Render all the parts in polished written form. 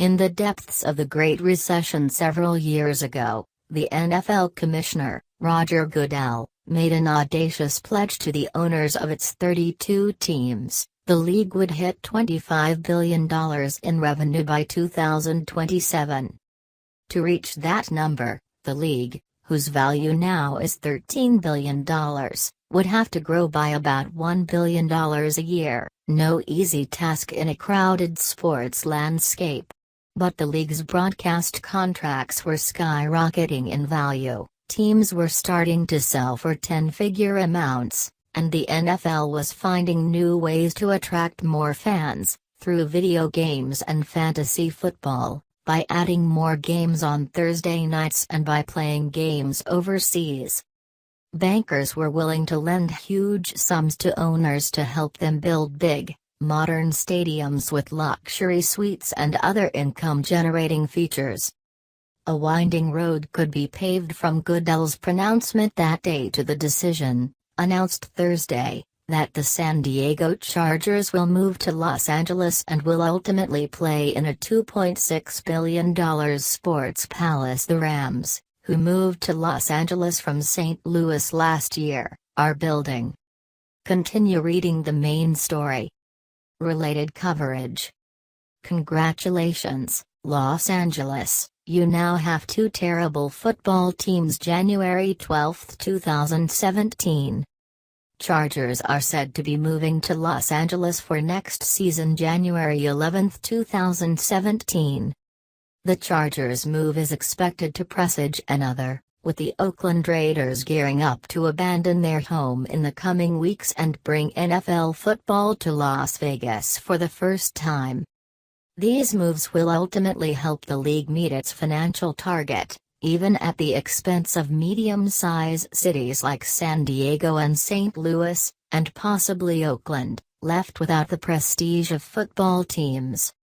In the depths of the Great Recession several years ago, the N.F.L. commissioner, Roger Goodell, made an audacious pledge to the owners of its 32 teams. The league would hit $25 billion in revenue by 2027. To reach that number, the league, whose value now is $13 billion, would have to grow by about $1 billion a year, no easy task in a crowded sports landscape. But the league's broadcast contracts were skyrocketing in value, teams were starting to sell for 10-figure amounts, and the N.F.L. was finding new ways to attract more fans, through video games and fantasy football, by adding more games on Thursday nights and by playing games overseas. Bankers were willing to lend huge sums to owners to help them build big, modern stadiums with luxury suites and other income-generating features. A winding road could be paved from Goodell's pronouncement that day to the decision, announced Thursday, that the San Diego Chargers will move to Los Angeles and will ultimately play in a $2.6 billion sports palace. The Rams, who moved to Los Angeles from St. Louis last year, are building. Continue reading the main story. Related coverage. Congratulations, Los Angeles, you now have two terrible football teams. January 12, 2017. Chargers are said to be moving to Los Angeles for next season. January 11, 2017. The Chargers' move is expected to presage another, with the Oakland Raiders gearing up to abandon their home in the coming weeks and bring NFL football to Las Vegas for the first time. These moves will ultimately help the league meet its financial target, even at the expense of medium-sized cities like San Diego and St. Louis, and possibly Oakland, left without the prestige of football teams.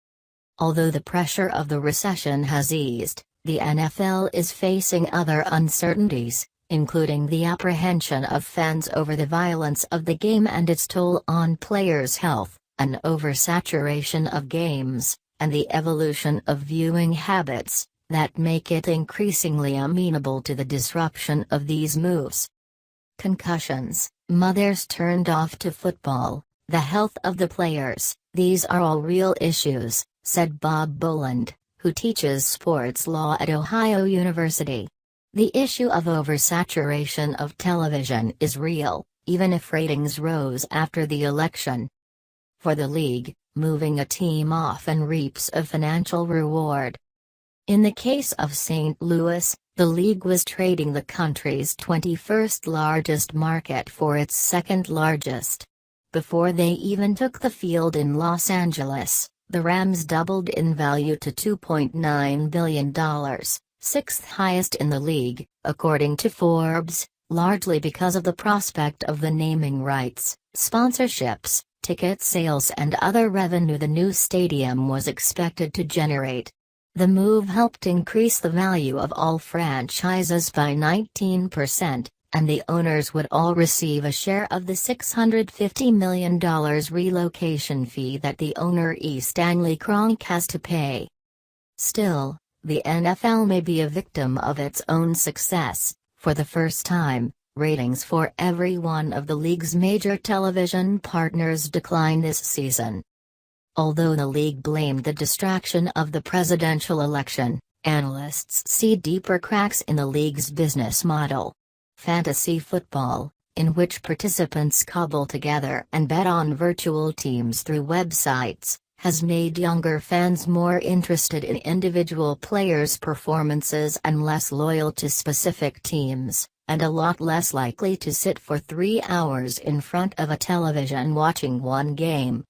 Although the pressure of the recession has eased, the N.F.L. is facing other uncertainties, including the apprehension of fans over the violence of the game and its toll on players' health, an oversaturation of games, and the evolution of viewing habits that make it increasingly amenable to the disruption of these moves. Concussions, mothers turned off to football, the health of the players, these are all real issues, said Bob Boland, who teaches sports law at Ohio University. The issue of oversaturation of television is real, even if ratings rose after the election. For the league, moving a team often reaps a financial reward. In the case of St. Louis, the league was trading the country's 21st largest market for its second largest. Before they even took the field in Los Angeles, the Rams doubled in value to $2.9 billion, sixth highest in the league, according to Forbes, largely because of the prospect of the naming rights, sponsorships, ticket sales and other revenue the new stadium was expected to generate. The move helped increase the value of all franchises by 19%, and the owners would all receive a share of the $650 million relocation fee that the owner E. Stanley Kroenke has to pay. Still, the N.F.L. may be a victim of its own success. For the first time, ratings for every one of the league's major television partners declined this season. Although the league blamed the distraction of the presidential election, analysts see deeper cracks in the league's business model. Fantasy football, in which participants cobble together and bet on virtual teams through websites, has made younger fans more interested in individual players' performances and less loyal to specific teams, and a lot less likely to sit for 3 hours in front of a television watching one game.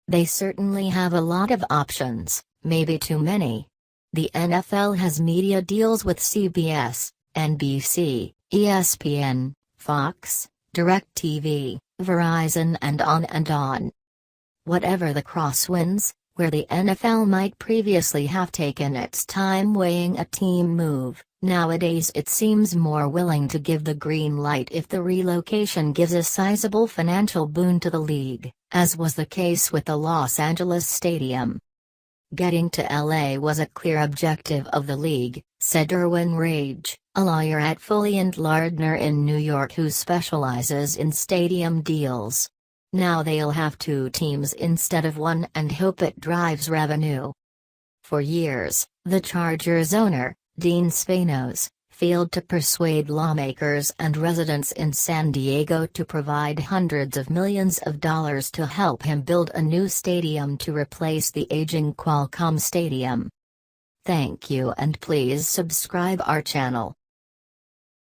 They certainly have a lot of options, maybe too many. The NFL has media deals with CBS, NBC, ESPN, Fox, DirecTV, Verizon and on and on. Whatever the crosswinds, where the NFL might previously have taken its time weighing a team move, nowadays it seems more willing to give the green light if the relocation gives a sizable financial boon to the league, as was the case with the Los Angeles Stadium. Getting to LA was a clear objective of the league, said Erwin Rage, a lawyer at Foley and Lardner in New York who specializes in stadium deals. Now they'll have 2 teams instead of 1 and hope it drives revenue. For years, the Chargers owner, Dean Spanos, failed to persuade lawmakers and residents in San Diego to provide hundreds of millions of dollars to help him build a new stadium to replace the aging Qualcomm Stadium. Thank you and please subscribe our channel.